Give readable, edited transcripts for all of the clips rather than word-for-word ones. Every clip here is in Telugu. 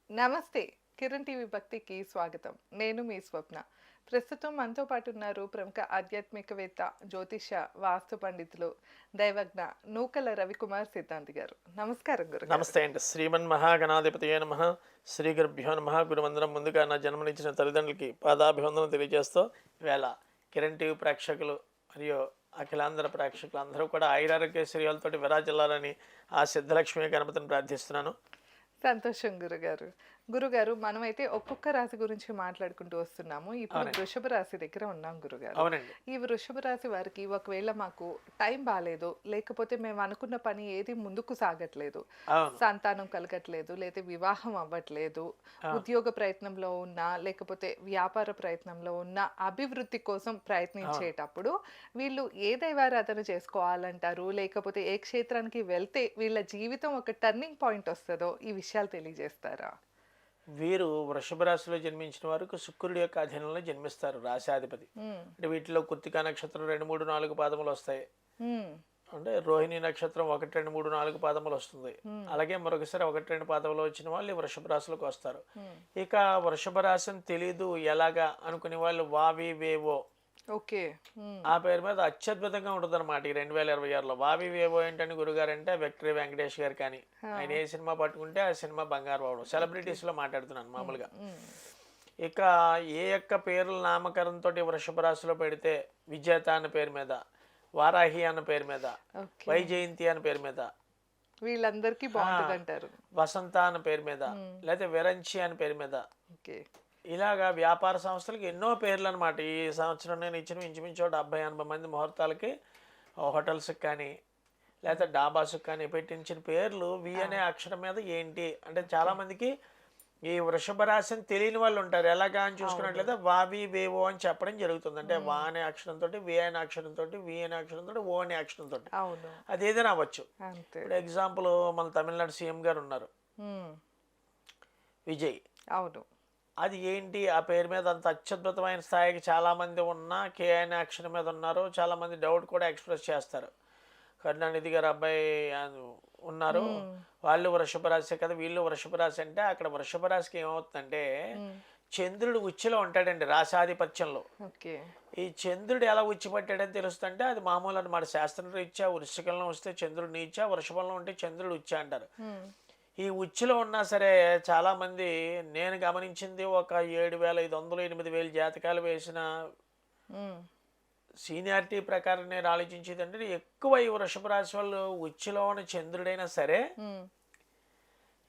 నమస్తే. కిరణ్ టీవీ భక్తికి స్వాగతం. నేను మీ స్వప్న. ప్రస్తుతం మనతో పాటు ఉన్నారు ప్రముఖ ఆధ్యాత్మికవేత్త, జ్యోతిష, వాస్తు పండితులు, దైవజ్ఞ నూకల రవికుమార్ సిద్ధాంతి గారు. నమస్కారం గురుగారు. నమస్తే అండి. శ్రీమన్ మహాగణాధిపతయే నమః. శ్రీ గురుభ్యో నమః. గురువందనం. ముందుగా నా జన్మనిచ్చిన తల్లిదండ్రులకి పాదాభివందనం తెలియజేస్తూ ఈవేళ కిరణ్ టీవీ ప్రేక్షకులు మరియు అఖిలాంధ్ర ప్రేక్షకులు అందరూ కూడా ఆయురారోగ్యశ్రీయాలతోటి విరాజిల్లాలని ఆ సిద్ధలక్ష్మి గణపతిని ప్రార్థిస్తున్నాను. సంతోషం గురుగారు. గురుగారు, మనమైతే ఒక్కొక్క రాశి గురించి మాట్లాడుకుంటూ వస్తున్నాము. ఇప్పుడు అవునండి. వృషభ రాశి దగ్గర ఉన్నాం గురుగారు. అవునండి. ఈ వృషభ రాశి వారికి ఒకవేళ మాకు టైం బాలేదు, లేకపోతే మేము అనుకున్న పని ఏది ముందుకు సాగట్లేదు, అవును. సంతానం కలగట్లేదు, లేదా వివాహం అవ్వట్లేదు, అవును. ఉద్యోగ ప్రయత్నంలో ఉన్నా, లేకపోతే వ్యాపార ప్రయత్నంలో ఉన్న అభివృద్ధి కోసం అవును. ప్రయత్నించేటప్పుడు వీళ్ళు ఏ దైవారాధన చేసుకోవాలంటారు? లేకపోతే ఏ క్షేత్రానికి వెళ్తే వీళ్ళ జీవితం ఒక టర్నింగ్ పాయింట్ వస్తదో ఈ విషయాలు తెలియజేస్తారా? వీరు వృషభ రాశిలో జన్మించిన వారికి శుక్రుడి యొక్క అధీనంలో జన్మిస్తారు రాశాధిపతి. హ్మ్. అంటే వీటిలో కృత్తికా నక్షత్రం 2, 3, 4 పాదములు వస్తాయి. హ్మ్. అంటే రోహిణి నక్షత్రం 1, 2, 3, 4 పాదములు వస్తుంది. అలాగే మరొకసారి 1, 2 పాదములు వచ్చిన వాళ్ళు ఈ వృషభ రాశిలోకి వస్తారు. ఇక వృషభ రాశిని తెలీదు ఎలాగా అనుకునే వాళ్ళు వావి వేవో ఓకే. ఆ పేరు మీద అత్యద్భుతంగా ఉంటుంది అనమాట. ఈ 2026లో వావి వేవో ఏంటని గురుగారు అంటే విక్టరీ వెంకటేష్ గారు. కానీ ఆయన ఏ సినిమా పట్టుకుంటే ఆ సినిమా బంగారు అవడం. సెలబ్రిటీస్ లో మాట్లాడుతున్నాను మామూలుగా. ఇక ఏ యొక్క పేర్ల నామకరణంతో వృషభ రాశిలో పెడితే విజేత అన్న పేరు మీద, వారాహి అన్న పేరు మీద, ఓకే. వైజయంతి అన్న పేరు మీద, వీళ్ళందరికీ బాగుంటదంటారు. వసంత అన్న పేరు మీద, లేదా విరంచి అన్న పేరు మీద, ఓకే. ఇలాగా వ్యాపార సంస్థలకు ఎన్నో పేర్లు అనమాట. ఈ సంవత్సరం నేను ఇచ్చిన ఇంచుమించు 70-80 మంది ముహూర్తాలకి హోటల్స్కి కానీ లేకపోతే డాబాస్కి కానీ పెట్టించిన పేర్లు వి అనే అక్షరం మీద ఏంటి అంటే చాలామందికి ఈ వృషభ రాశిని తెలియని వాళ్ళు ఉంటారు. ఎలాగా అని చూసుకున్నట్లయితే వావి వేవో అని చెప్పడం జరుగుతుంది. అంటే వా అనే అక్షరంతో, వి అనే అక్షరంతో, వి అనే అక్షరంతో, ఓ అనే అక్షరంతో అవును. అది ఏదైనా అవ్వచ్చు. అంతే. ఇప్పుడు ఎగ్జాంపుల్ మన తమిళనాడు సీఎం గారు ఉన్నారు, హ్మ్. విజయ్. అవును. అది ఏంటి ఆ పేరు మీద అంత అత్యద్భుతమైన స్థాయికి చాలామంది ఉన్నా కే అనే అక్షరం మీద ఉన్నారు. చాలామంది డౌట్ కూడా ఎక్స్ప్రెస్ చేస్తారు. కరుణానిధి గారు అబ్బాయి ఉన్నారు, వాళ్ళు వృషభ రాశి కదా, వీళ్ళు వృషభ రాశి. అంటే అక్కడ వృషభ రాశికి ఏమవుతుందంటే చంద్రుడు ఉచ్చిలో ఉంటాడండి రాశాధిపత్యంలో. ఓకే. ఈ చంద్రుడు ఎలా ఉచ్చి పట్టాడని తెలుస్తుంటే అది మామూలు అనమాట. శాస్త్రరీత్యా వృశ్చికంలో వస్తే చంద్రుడు నీచ, వృషభంలో ఉంటే చంద్రుడు ఉచ్చ అంటారు. ఈ ఉచ్చులో ఉన్నా సరే చాలామంది నేను గమనించింది ఒక 7,500, 8,000 జాతకాలు వేసిన సీనియారిటీ ప్రకారం నేను ఆలోచించేది అంటే ఎక్కువ ఈ వృషభ రాశి వాళ్ళు ఉచ్చులో ఉన్న చంద్రుడైనా సరే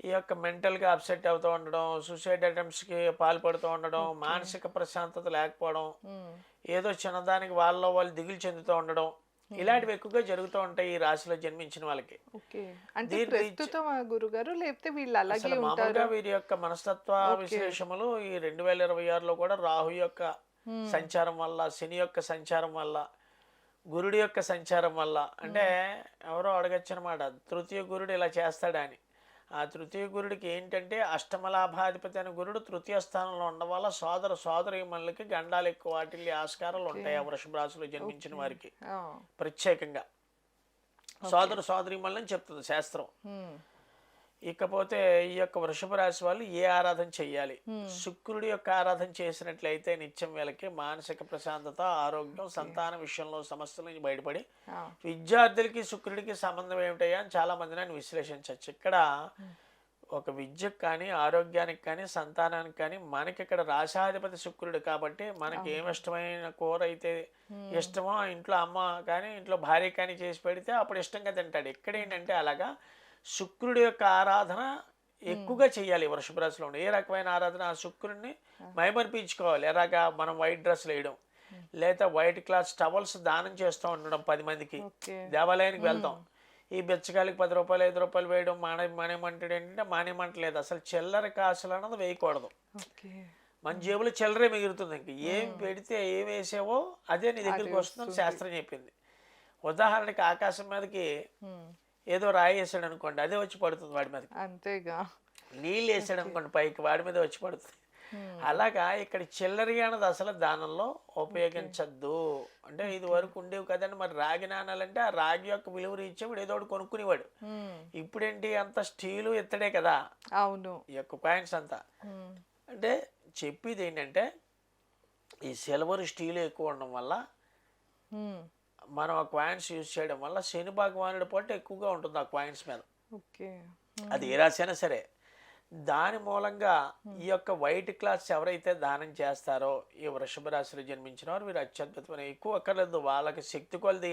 ఈ యొక్క మెంటల్గా అప్సెట్ అవుతూ ఉండడం, సూసైడ్ అటెంప్ట్స్కి పాల్పడుతూ ఉండడం, మానసిక ప్రశాంతత లేకపోవడం, ఏదో చిన్నదానికి వాళ్ళలో వాళ్ళు దిగులు చెందుతూ ఉండడం, ఇలాంటివి ఎక్కువగా జరుగుతూ ఉంటాయి ఈ రాశిలో జన్మించిన వాళ్ళకి. ఓకే. అంటే ప్రస్తుతం గురుగారు లేకపోతే వీళ్ళు అలాగే అసలు మామూలుగా ఉంటారు? వీరి యొక్క మనస్తత్వ విశ్లేషణలు ఈ 2026లో కూడా రాహు యొక్క సంచారం వల్ల, శని యొక్క సంచారం వల్ల, గురుడి యొక్క సంచారం వల్ల, అంటే ఎవరో అడగచ్చు అనమాట తృతీయ గురుడు ఇలా చేస్తాడా అని. ఆ తృతీయ గురుడికి ఏంటంటే అష్టమలాభాధిపతి అనే గురుడు తృతీయ స్థానంలో ఉండడం వల్ల సోదరీమణులకి గండాలు ఎక్కువ వాటిల్లి ఆస్కారాలు ఉంటాయి ఆ వృషభ రాశిలో జన్మించిన వారికి. ప్రత్యేకంగా సోదరీమణులని చెప్తుంది శాస్త్రం. ఇకపోతే ఈ యొక్క వృషభ రాశి వాళ్ళు ఏ ఆరాధన చెయ్యాలి? శుక్రుడి యొక్క ఆరాధన చేసినట్లయితే నిత్యం వీళ్ళకి మానసిక ప్రశాంతత, ఆరోగ్యం, సంతాన విషయంలో సమస్యల నుంచి బయటపడి విద్యార్థులకి శుక్రుడికి సంబంధం ఏమిటయ్యా అని చాలా మంది నన్ను విశ్లేషించవచ్చు. ఇక్కడ ఒక విద్యకు కానీ, ఆరోగ్యానికి కానీ, సంతానానికి కానీ మనకి ఇక్కడ రాశాధిపతి శుక్రుడు కాబట్టి మనకి ఏమి ఇష్టమైన కూర అయితే ఇష్టమో ఇంట్లో అమ్మ కానీ ఇంట్లో భార్య కానీ చేసి పెడితే అప్పుడు ఇష్టంగా తింటాడు. ఇక్కడ ఏంటంటే అలాగా శుక్రుడి యొక్క ఆరాధన ఎక్కువగా చేయాలి వృషభ రాశిలో. ఏ రకమైన ఆరాధన? ఆ శుక్రుడిని మైమర్పించుకోవాలి. ఎలాగా మనం వైట్ డ్రెస్లు వేయడం, లేదా వైట్ క్లాత్ టవల్స్ దానం చేస్తూ ఉండడం 10 మందికి, దేవాలయానికి వెళ్తాం. ఈ బిచ్చగాలికి 10 రూపాయలు 5 రూపాయలు వేయడం మానేమంటాడు ఏంటంటే మానేమంటలేదు. అసలు చిల్లర కాసులు అన్నది వేయకూడదు. మన జేబులో చిల్లరే మిగులుతుంది. ఇంక ఏం పెడితే ఏం వేసావో అదే నీ దగ్గరికి వస్తుందని శాస్త్రం చెప్పింది. ఉదాహరణకి ఆకాశం మీదకి ఏదో రాయి వేసాడు అనుకోండి, అదే వచ్చి పడుతుంది వాడి మీదకి. అంతేగా. నీళ్ళు వేసాడు అనుకోండి పైకి, వాడి మీద వచ్చి పడుతుంది. అలాగా ఇక్కడ చిల్లరి అన్నది అసలు దానంలో ఉపయోగించద్దు. అంటే ఇది వరకు ఉండేవి కదండి, మరి రాగి నాణాలంటే ఆ రాగి యొక్క విలువ రీచేవాడు ఏదో ఒకటి కొనుక్కునేవాడు. ఇప్పుడేంటి అంత స్టీలు ఇత్తడే కదా అవును. ఈ యొక్క కాయిన్స్ అంతా. అంటే చెప్పేది ఏంటంటే ఈ సిల్వర్ స్టీల్ ఎక్కువ ఉండడం వల్ల మనం ఆ కాయిన్స్ యూజ్ చేయడం వల్ల శని భగవానుడి పట్టు ఎక్కువగా ఉంటుంది ఆ కాయిన్స్ మీద. ఓకే. అది ఏ రాశి అయినా సరే. దాని మూలంగా ఈ యొక్క వైట్ క్లాత్స్ ఎవరైతే దానం చేస్తారో ఈ వృషభ రాశిలో జన్మించిన వారు వీరు అత్యద్భుతమైన, ఎక్కువ అక్కర్లేదు, వాళ్ళకి శక్తి కొలది.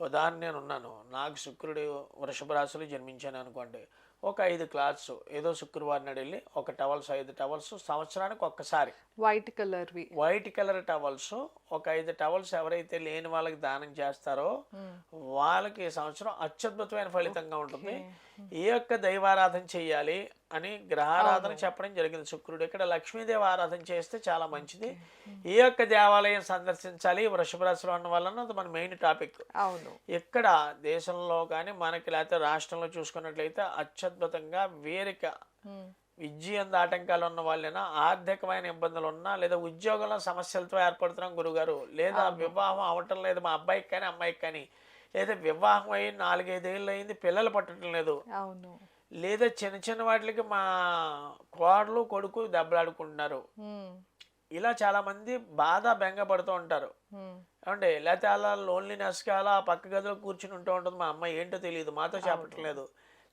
ఉదాహరణ నేను ఉన్నాను, నాకు శుక్రుడు వృషభ రాశిలో జన్మించాను అనుకోండి, ఒక 5 క్లాత్స్ ఏదో శుక్రవారం నాడు వెళ్ళి ఒక టవల్స్ 5 టవల్స్ సంవత్సరానికి ఒక్కసారి వైట్ కలర్వి. వైట్ కలర్ టవల్స్ ఒక 5 టవల్స్ ఎవరైతే లేని వాళ్ళకి దానం చేస్తారో వాళ్ళకి ఈ సంవత్సరం అత్యద్భుతమైన ఫలితంగా ఉంటుంది. ఈ యొక్క దైవారాధన చెయ్యాలి అని గ్రహారాధన చెప్పడం జరిగింది శుక్రుడు. ఇక్కడ లక్ష్మీదేవి ఆరాధన చేస్తే చాలా మంచిది. ఈ యొక్క దేవాలయం సందర్శించాలి వృషభ రాశిలో ఉన్న వాళ్ళన్న అది మన మెయిన్ టాపిక్. అవును. ఇక్కడ దేశంలో కానీ మనకి లేకపోతే రాష్ట్రంలో చూసుకున్నట్లయితే అత్యద్భుతంగా వీరిక విద్యంద ఆటంకాలు ఉన్న వాళ్ళైనా, ఆర్థికమైన ఇబ్బందులు ఉన్నా, లేదా ఉద్యోగంలో సమస్యలతో ఏర్పడుతున్నాం గురుగారు, లేదా వివాహం అవటం లేదు మా అబ్బాయికి కానీ అమ్మాయికి కానీ, లేదా వివాహం అయ్యి 4-5 ఏళ్ళు అయింది పిల్లలు పట్టడం లేదు, అవును. లేదా చిన్న చిన్న వాటికి మా కోడలు కొడుకు దెబ్బలాడుకుంటున్నారు, ఇలా చాలా మంది బాధ బెంగపడుతూ ఉంటారు. ఏమంటే లేకపోతే అలా లోన్లీనెస్గా అలా పక్క గదిలో కూర్చుని ఉంటూ ఉంటుంది, మా అమ్మాయి ఏంటో తెలియదు మాతో చెప్పటం లేదు,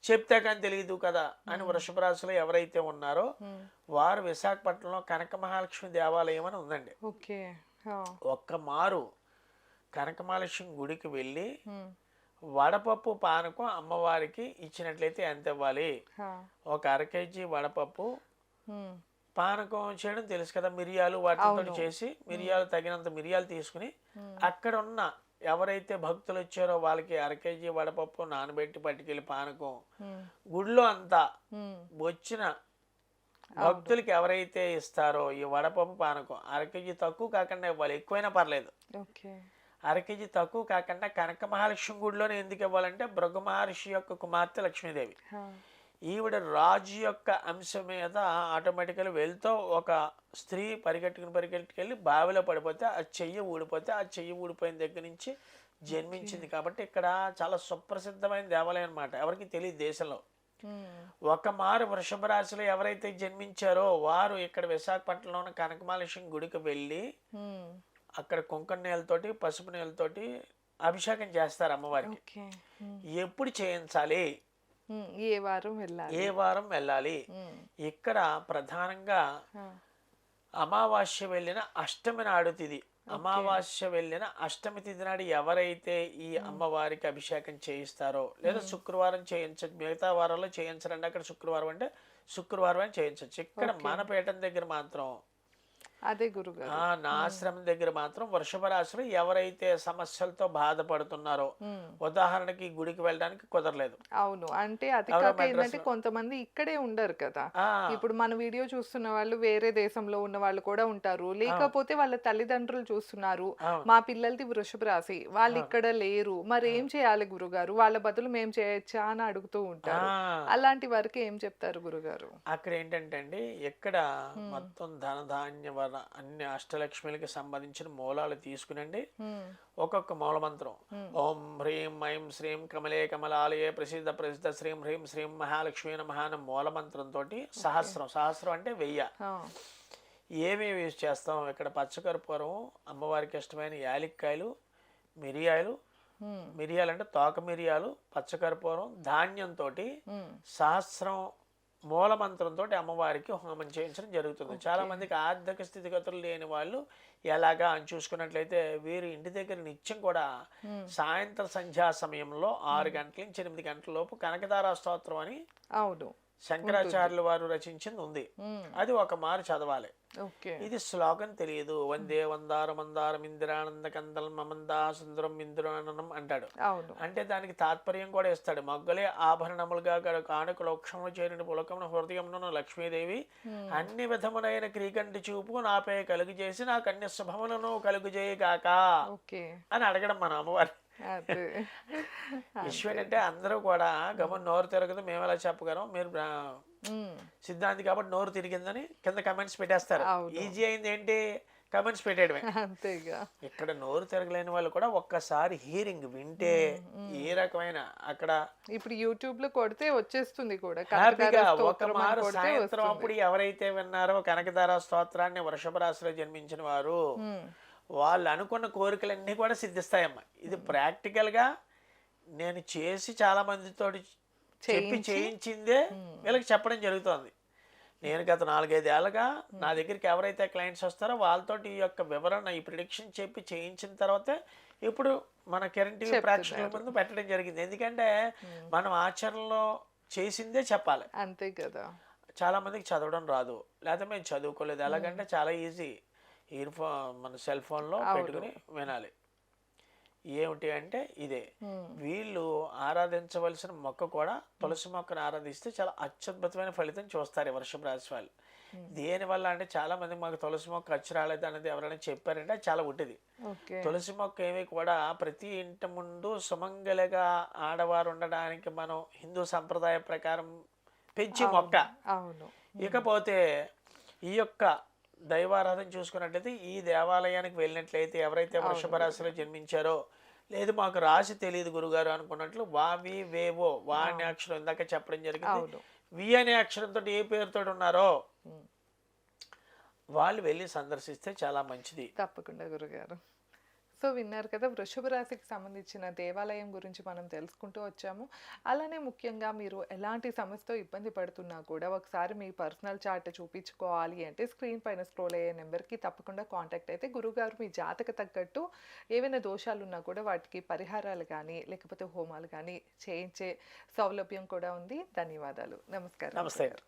చెప్తే కానీ తెలియదు కదా అని వృషభ రాశిలో ఎవరైతే ఉన్నారో వారు విశాఖపట్నంలో కనక మహాలక్ష్మి దేవాలయం అని ఉందండి. ఓకే. ఒక్క మారు కనక మహాలక్ష్మి గుడికి వెళ్ళి వడపప్పు పానకం అమ్మవారికి ఇచ్చినట్లయితే ఎంత ఇవ్వాలి? ఒక 1/2 కేజీ వడపప్పు పానకం చేయడం తెలుసు కదా, మిరియాలు వాటితో చేసి మిరియాలు తగినంత మిరియాలు తీసుకుని అక్కడ ఉన్న ఎవరైతే భక్తులు వచ్చారో వాళ్ళకి 1/2 కేజీ వడపప్పు నానబెట్టి పట్టుకెళ్ళి పానకం గుడిలో అంతా వచ్చిన భక్తులకి ఎవరైతే ఇస్తారో ఈ వడపప్పు పానకం 1/2 కేజీ తక్కువ కాకుండా ఇవ్వాలి, ఎక్కువైనా పర్లేదు. 1/2 కేజీ తక్కువ కాకుండా కనక మహాలక్ష్మి గుడిలోనే ఎందుకు ఇవ్వాలంటే భృగు మహర్షి యొక్క కుమార్తె లక్ష్మీదేవి, ఈవిడ రాజు యొక్క అంశం మీద ఆటోమేటిక్గా వెళ్తూ ఒక స్త్రీ పరిగెట్టుకెళ్ళి బావిలో పడిపోతే ఆ చెయ్యి ఊడిపోతే ఆ చెయ్యి ఊడిపోయిన దగ్గర నుంచి జన్మించింది. కాబట్టి ఇక్కడ చాలా సుప్రసిద్ధమైన దేవాలయం అన్నమాట, ఎవరికి తెలియదు దేశంలో. ఒక మారు వృషభ రాశిలో ఎవరైతే జన్మించారో వారు ఇక్కడ విశాఖపట్నంలో ఉన్న కనకమహాలక్ష్మి గుడికి వెళ్ళి అక్కడ కుంకుమ నీళ్ళతోటి పసుపు నీళ్ళతోటి అభిషేకం చేస్తారు అమ్మవారికి. ఎప్పుడు చేయించాలి? ఏ వారం వెళ్ళాలి? ఇక్కడ ప్రధానంగా అమావాస్య వెళ్ళిన అష్టమి నాడు తిథి, అమావాస్య వెళ్ళిన అష్టమి తిథి నాడు ఎవరైతే ఈ అమ్మవారికి అభిషేకం చేయిస్తారో, లేదా శుక్రవారం చేయించచ్చు, మిగతా వారాల్లో చేయించరండి, అక్కడ శుక్రవారం అంటే శుక్రవారం చేయించచ్చు. ఇక్కడ మన పీఠం దగ్గర మాత్రం అదే గురుగారు నా ఆశ్రమం దగ్గర మాత్రం వృషభ రాశిలో ఎవరైతే సమస్యలతో బాధపడుతున్నారో, ఉదాహరణకి గుడికి వెళ్ళడానికి కుదరలేదు. అవును, అంటే అది కాక ఏంటంటే కొంతమంది ఇక్కడే ఉండరు కదా, ఇప్పుడు మన వీడియో చూస్తున్న వాళ్ళు వేరే దేశంలో ఉన్న వాళ్ళు కూడా ఉంటారు, లేకపోతే వాళ్ళ తల్లిదండ్రులు చూస్తున్నారు, మా పిల్లలది వృషభ రాశి వాళ్ళు ఇక్కడ లేరు, మరి ఏం చేయాలి గురుగారు, వాళ్ళ బదులు మేము చేయొచ్చా అని అడుగుతూ ఉంటారు. అలాంటి వారికి ఏం చెప్తారు గురుగారు? అక్కడ ఏంటంటే అండి, ఇక్కడ మొత్తం ధనధాన్య అన్ని అష్టలక్ష్మిలకి సంబంధించిన మూలాలు తీసుకునండి, ఒక్కొక్క మూల మంత్రం ఓం హ్రీం ఐం శ్రీం కమలే కమలాలయే ప్రసిద్ధ శ్రీం హ్రీం శ్రీం మహాలక్ష్మి నమః అనే మూల మంత్రంతో సహస్రం అంటే 1000 ఏమేమి యూజ్ చేస్తాం? ఇక్కడ పచ్చకర్పూరం, అమ్మవారికి ఇష్టమైన యాలక్కాయలు, మిరియాలు అంటే తోక మిరియాలు, పచ్చకర్పూరం, ధాన్యంతో సహస్రం మూల మంత్రంతో అమ్మవారికి హోమం చేయించడం జరుగుతుంది. చాలా మందికి ఆర్థిక స్థితిగతులు లేని వాళ్ళు ఎలాగా అని చూసుకున్నట్లయితే వీరు ఇంటి దగ్గర నిత్యం కూడా సాయంత్రం సంధ్యా సమయంలో 6 గంటల నుంచి 8 గంటల లోపు కనకదార స్తోత్రం అని శంకరాచార్యుల వారు రచించింది ఉంది, అది ఒక మారు చదవాలి. ఇది శ్లోకం తెలియదు, వందే వందారు మందారం ఇందిరానంద కందల్ మమందా సుందరం ఇంద్రానందం అంటాడు, అంటే దానికి తాత్పర్యం కూడా ఇస్తాడు. మొగ్గలే ఆభరణములుగా కానుకలు వృక్షములు చేరిన పులకమున హృదయమున లక్ష్మీదేవి అన్ని విధములైన క్రీకంటి చూపు నాపై కలుగు చేసి నాకు అన్ని శుభములను కలుగు చేయగాక అని అడగడం మన అమ్మవారి. అదే. ఇష్యూ అంతే. ఏంటంటే అందరూ కూడా గమని నోరు తిరగదు, మేము ఎలా చెప్పగలం, మీరు హ్మ్. సిద్ధాంతి కాబట్టి నోరు తిరిగిందని కింద కమెంట్స్ పెట్టేస్తారు. అవును. ఈజీ అయింది ఏంటి, కమెంట్స్ పెట్టేయడమే. అంతేగా. ఇక్కడ నోరు తిరగలేని వాళ్ళు కూడా ఒక్కసారి హీరింగ్ వింటే ఏ రకమైన అక్కడ ఇప్పుడు యూట్యూబ్‌లో కొడితే వచ్చేస్తుంది కూడా. హ్యాపీగా కనకధార ఒక స్తోత్రం అని మారు కొడితే సాయంత్రం వస్తుంది. అప్పుడు ఎవరైతే విన్నారో కనకధార స్తోత్రాన్ని వృషభ రాశిలో జన్మించిన వారు, హ్మ్. వాళ్ళు అనుకున్న కోరికలన్నీ కూడా సిద్ధిస్తాయమ్మా. ఇది ప్రాక్టికల్గా నేను చేసి చాలా మందితోటి చెప్పి చేయించి చేయించిందే వీళ్ళకి చెప్పడం జరుగుతోంది. నేను గత 4-5 ఏళ్ళగా నా దగ్గరికి ఎవరైతే క్లయింట్స్ వస్తారో వాళ్ళతోటి ఈ యొక్క వివరణ, ఈ ప్రిడిక్షన్ చెప్పి చేయించిన తర్వాతే ఇప్పుడు మన కిరణ్ టీవీ ప్రేక్షకుల చెప్తున్నారు. ముందు పెట్టడం జరిగింది. ఎందుకంటే మనం ఆచరణలో చేసిందే చెప్పాలి. అంతే కదా. చాలా మందికి చదవడం రాదు, లేకపోతే మేము చదువుకోలేదు. ఎలాగంటే చాలా ఈజీ, ఇయర్ ఫోన్ మన సెల్ ఫోన్లో అవును. పెట్టుకుని వినాలి. ఏమిటి అంటే ఇదే, హ్మ్. వీళ్ళు ఆరాధించవలసిన మొక్క కూడా తులసి మొక్కను ఆరాధిస్తే చాలా అత్యద్భుతమైన ఫలితం చూస్తారు ఈ వృషభ రాశి వాళ్ళు. దేనివల్ల అంటే చాలా మంది మాకు తులసి మొక్క అచ్చు రాలేదు అనేది ఎవరైనా చెప్పారంటే అది చాలా ఉట్టిది. ఓకే. తులసి మొక్క ఏమి కూడా ప్రతి ఇంటి ముందు సుమంగళగా ఆడవారు ఉండడానికి మనం హిందూ సంప్రదాయ ప్రకారం పెంచి మొక్క. అవును. ఇకపోతే ఈ యొక్క దైవారాధన చూసుకున్నట్లయితే ఈ దేవాలయానికి వెళ్ళినట్లయితే ఎవరైతే వృషభ రాశిలో జన్మించారో, లేదు మాకు రాశి తెలియదు గురుగారు అనుకున్నట్లు వావి వేవో వా అనే అక్షరం ఇందాక చెప్పడం జరిగింది, అవును. వి అనే అక్షరంతో ఏ పేరుతో ఉన్నారో హ్మ్. వాళ్ళు వెళ్ళి సందర్శిస్తే చాలా మంచిది. తప్పకుండా గురుగారు. సో విన్నారు కదా, వృషభ రాశికి సంబంధించిన దేవాలయం గురించి మనం తెలుసుకుంటూ వచ్చాము. అలానే ముఖ్యంగా మీరు ఎలాంటి సమస్యతో ఇబ్బంది పడుతున్నా కూడా ఒకసారి మీ పర్సనల్ చార్ట్ చూపించుకోవాలి అంటే స్క్రీన్ పైన స్క్రోల్ అయ్యే నెంబర్కి తప్పకుండా కాంటాక్ట్ అయితే గురుగారు మీ జాతక తగ్గట్టు ఏవైనా దోషాలు ఉన్నా కూడా వాటికి పరిహారాలు కానీ లేకపోతే హోమాలు కానీ చేయించే సౌలభ్యం కూడా ఉంది. ధన్యవాదాలు. నమస్కారం నమస్తే. గురుగారు.